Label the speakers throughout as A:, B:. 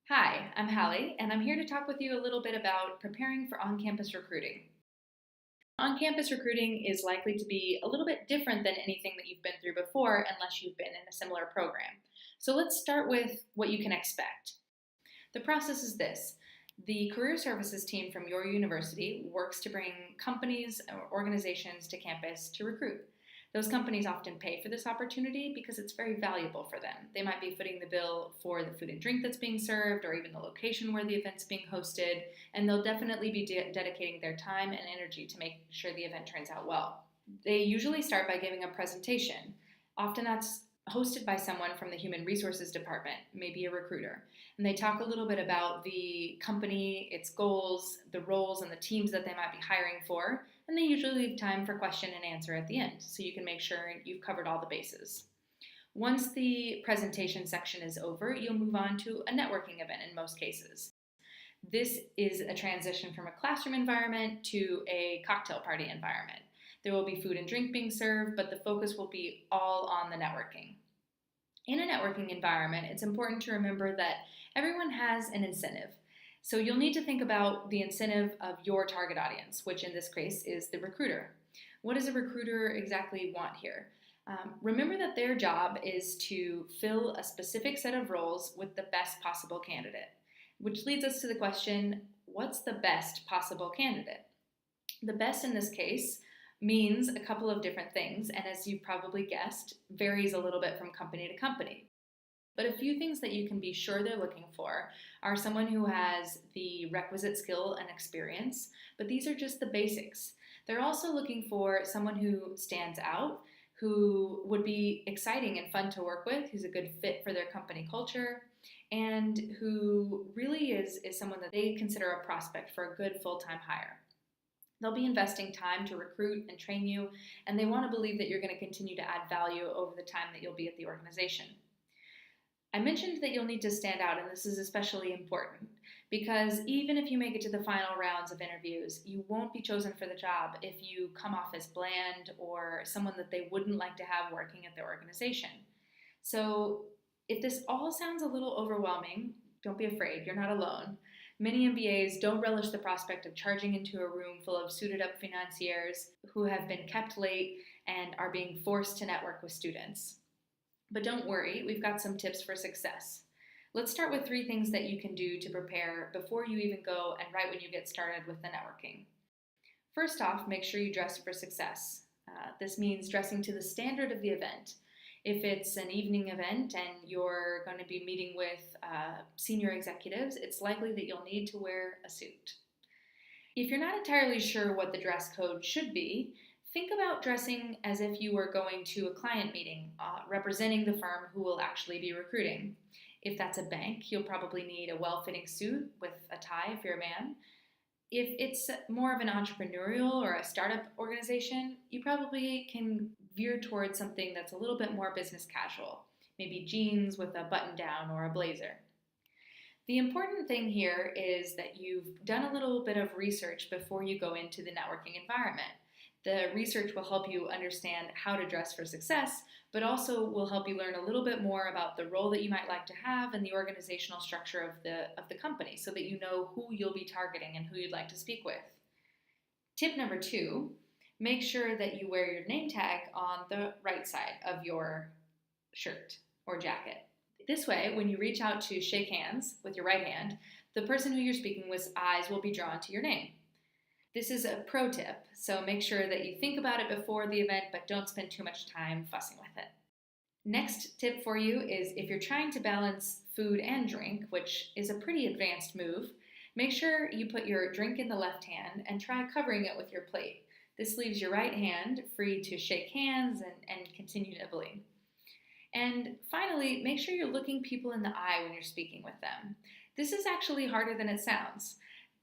A: Hi, I'm Hallie, and I'm here to talk with you a little bit about preparing for on-campus recruiting. On-campus recruiting is likely to be a little bit different than anything that you've been through before unless you've been in a similar program. So let's start with what you can expect. The process is this. The career services team from your university works to bring companies or organizations to campus to recruit. Those companies often pay for this opportunity because it's very valuable for them. They might be footing the bill for the food and drink that's being served or even the location where the event's being hosted, and they'll definitely be dedicating their time and energy to make sure the event turns out well. They usually start by giving a presentation. Often that's hosted by someone from the human resources department, maybe a recruiter. And they talk a little bit about the company, its goals, the roles, and the teams that they might be hiring for. And they usually leave time for question and answer at the end, so you can make sure you've covered all the bases. Once the presentation section is over, you'll move on to a networking event in most cases. This is a transition from a classroom environment to a cocktail party environment. There will be food and drink being served, but the focus will be all on the networking. In a networking environment, it's important to remember that everyone has an incentive. So you'll need to think about the incentive of your target audience, which in this case is the recruiter. What does a recruiter exactly want here? Remember that their job is to fill a specific set of roles with the best possible candidate, which leads us to the question, what's the best possible candidate? The best in this case means a couple of different things, and as you probably guessed, varies a little bit from company to company. But a few things that you can be sure they're looking for are someone who has the requisite skill and experience, but these are just the basics. They're also looking for someone who stands out, who would be exciting and fun to work with, who's a good fit for their company culture, and who really is someone that they consider a prospect for a good full-time hire. They'll be investing time to recruit and train you, and they want to believe that you're going to continue to add value over the time that you'll be at the organization. I mentioned that you'll need to stand out, and this is especially important because even if you make it to the final rounds of interviews, you won't be chosen for the job if you come off as bland or someone that they wouldn't like to have working at their organization. So if this all sounds a little overwhelming, don't be afraid, you're not alone. Many MBAs don't relish the prospect of charging into a room full of suited up financiers who have been kept late and are being forced to network with students. But don't worry, we've got some tips for success. Let's start with 3 things that you can do to prepare before you even go and right when you get started with the networking. First off, make sure you dress for success. This means dressing to the standard of the event. If it's an evening event and you're going to be meeting with senior executives, it's likely that you'll need to wear a suit. If you're not entirely sure what the dress code should be, think about dressing as if you were going to a client meeting, representing the firm who will actually be recruiting. If that's a bank, you'll probably need a well-fitting suit with a tie if you're a man. If it's more of an entrepreneurial or a startup organization, you probably can veer towards something that's a little bit more business casual, maybe jeans with a button down or a blazer. The important thing here is that you've done a little bit of research before you go into the networking environment. The research will help you understand how to dress for success, but also will help you learn a little bit more about the role that you might like to have and the organizational structure of the company so that you know who you'll be targeting and who you'd like to speak with. Tip number 2, make sure that you wear your name tag on the right side of your shirt or jacket. This way, when you reach out to shake hands with your right hand, the person who you're speaking with's eyes will be drawn to your name. This is a pro tip, so make sure that you think about it before the event, but don't spend too much time fussing with it. Next tip for you is if you're trying to balance food and drink, which is a pretty advanced move, make sure you put your drink in the left hand and try covering it with your plate. This leaves your right hand free to shake hands and continue nibbling. And finally, make sure you're looking people in the eye when you're speaking with them. This is actually harder than it sounds,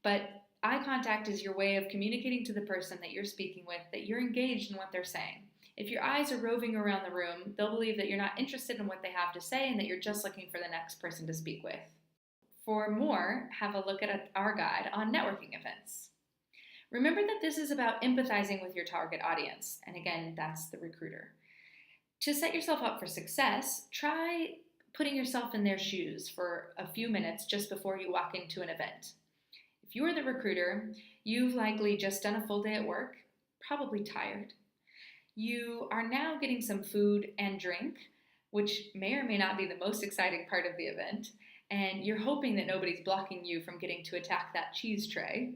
A: but eye contact is your way of communicating to the person that you're speaking with that you're engaged in what they're saying. If your eyes are roving around the room, they'll believe that you're not interested in what they have to say and that you're just looking for the next person to speak with. For more, have a look at our guide on networking events. Remember that this is about empathizing with your target audience, and again, that's the recruiter. To set yourself up for success, try putting yourself in their shoes for a few minutes just before you walk into an event. If you're the recruiter, you've likely just done a full day at work, probably tired. You are now getting some food and drink, which may or may not be the most exciting part of the event, and you're hoping that nobody's blocking you from getting to attack that cheese tray.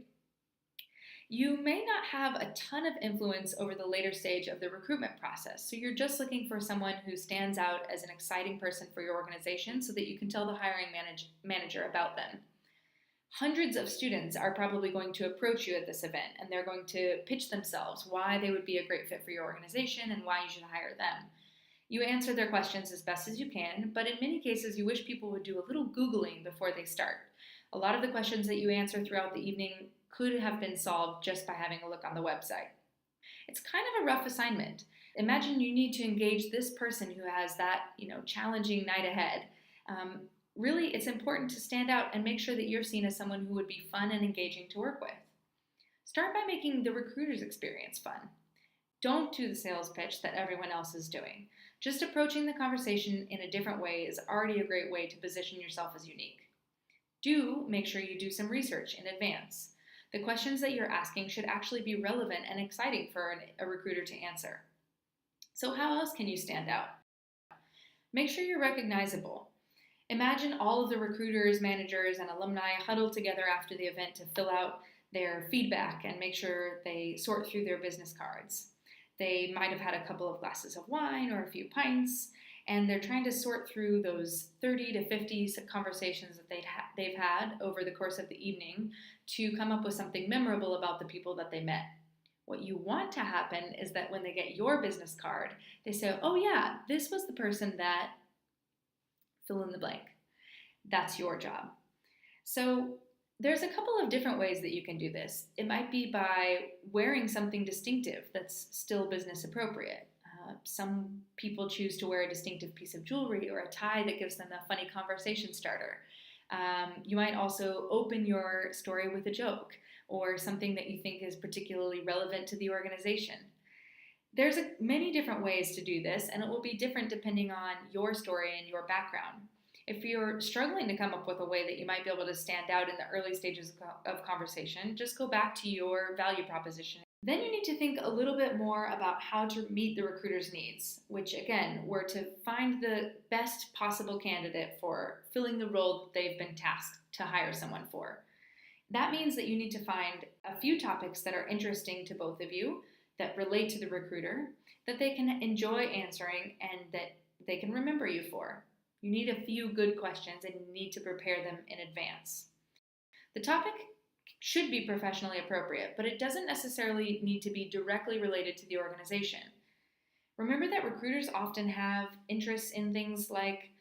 A: You may not have a ton of influence over the later stage of the recruitment process, so you're just looking for someone who stands out as an exciting person for your organization so that you can tell the hiring manager about them. Hundreds of students are probably going to approach you at this event, and they're going to pitch themselves, why they would be a great fit for your organization and why you should hire them. You answer their questions as best as you can, but in many cases you wish people would do a little Googling before they start. A lot of the questions that you answer throughout the evening could have been solved just by having a look on the website. It's kind of a rough assignment. Imagine you need to engage this person who has that, challenging night ahead. Really, it's important to stand out and make sure that you're seen as someone who would be fun and engaging to work with. Start by making the recruiter's experience fun. Don't do the sales pitch that everyone else is doing. Just approaching the conversation in a different way is already a great way to position yourself as unique. Do make sure you do some research in advance. The questions that you're asking should actually be relevant and exciting for a recruiter to answer. So how else can you stand out? Make sure you're recognizable. Imagine all of the recruiters, managers, and alumni huddled together after the event to fill out their feedback and make sure they sort through their business cards. They might have had a couple of glasses of wine or a few pints, and they're trying to sort through those 30 to 50 conversations that they've had over the course of the evening to come up with something memorable about the people that they met. What you want to happen is that when they get your business card, they say, oh yeah, this was the person that fill in the blank. That's your job. So there's a couple of different ways that you can do this. It might be by wearing something distinctive that's still business appropriate. Some people choose to wear a distinctive piece of jewelry or a tie that gives them a funny conversation starter. You might also open your story with a joke or something that you think is particularly relevant to the organization. There's many different ways to do this, and it will be different depending on your story and your background. If you're struggling to come up with a way that you might be able to stand out in the early stages of conversation, just go back to your value proposition. Then you need to think a little bit more about how to meet the recruiter's needs, which again, were to find the best possible candidate for filling the role that they've been tasked to hire someone for. That means that you need to find a few topics that are interesting to both of you, that relate to the recruiter, that they can enjoy answering, and that they can remember you for. You need a few good questions and you need to prepare them in advance. The topic should be professionally appropriate, but it doesn't necessarily need to be directly related to the organization. Remember that recruiters often have interests in things like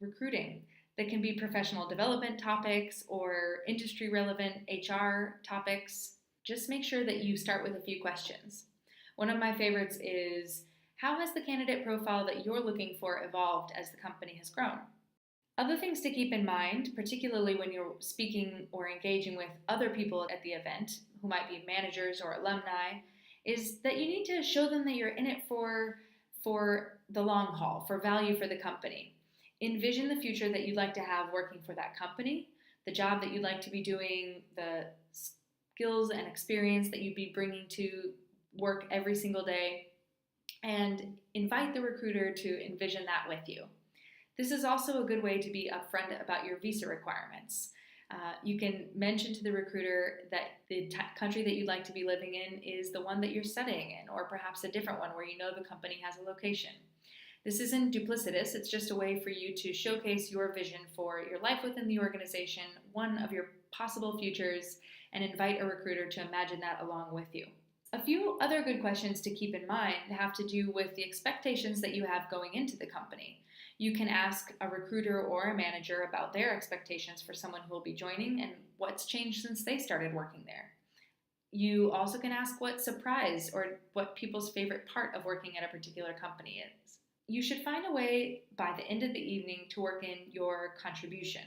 A: recruiting. That can be professional development topics or industry relevant HR topics. Just make sure that you start with a few questions. One of my favorites is, how has the candidate profile that you're looking for evolved as the company has grown? Other things to keep in mind, particularly when you're speaking or engaging with other people at the event, who might be managers or alumni, is that you need to show them that you're in it for the long haul, for value for the company. Envision the future that you'd like to have working for that company, the job that you'd like to be doing, the skills and experience that you'd be bringing to work every single day, and invite the recruiter to envision that with you. This is also a good way to be upfront about your visa requirements. You can mention to the recruiter that the country that you'd like to be living in is the one that you're studying in, or perhaps a different one where you know the company has a location. This isn't duplicitous, it's just a way for you to showcase your vision for your life within the organization, one of your possible futures, and invite a recruiter to imagine that along with you. A few other good questions to keep in mind have to do with the expectations that you have going into the company. You can ask a recruiter or a manager about their expectations for someone who will be joining and what's changed since they started working there. You also can ask what surprise or what people's favorite part of working at a particular company is. You should find a way by the end of the evening to work in your contribution.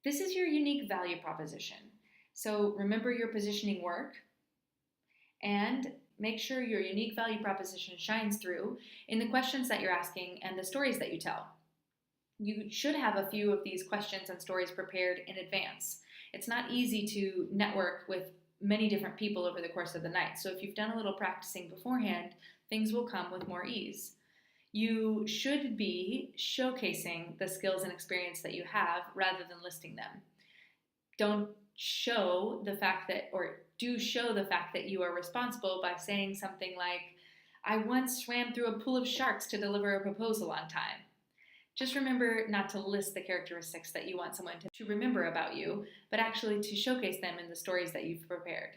A: This is your unique value proposition. So remember your positioning work and make sure your unique value proposition shines through in the questions that you're asking and the stories that you tell. You should have a few of these questions and stories prepared in advance. It's not easy to network with many different people over the course of the night. So if you've done a little practicing beforehand, things will come with more ease. You should be showcasing the skills and experience that you have rather than listing them. Don't show the fact that, or do show the fact that you are responsible by saying something like, I once swam through a pool of sharks to deliver a proposal on time. Just remember not to list the characteristics that you want someone to remember about you, but actually to showcase them in the stories that you've prepared.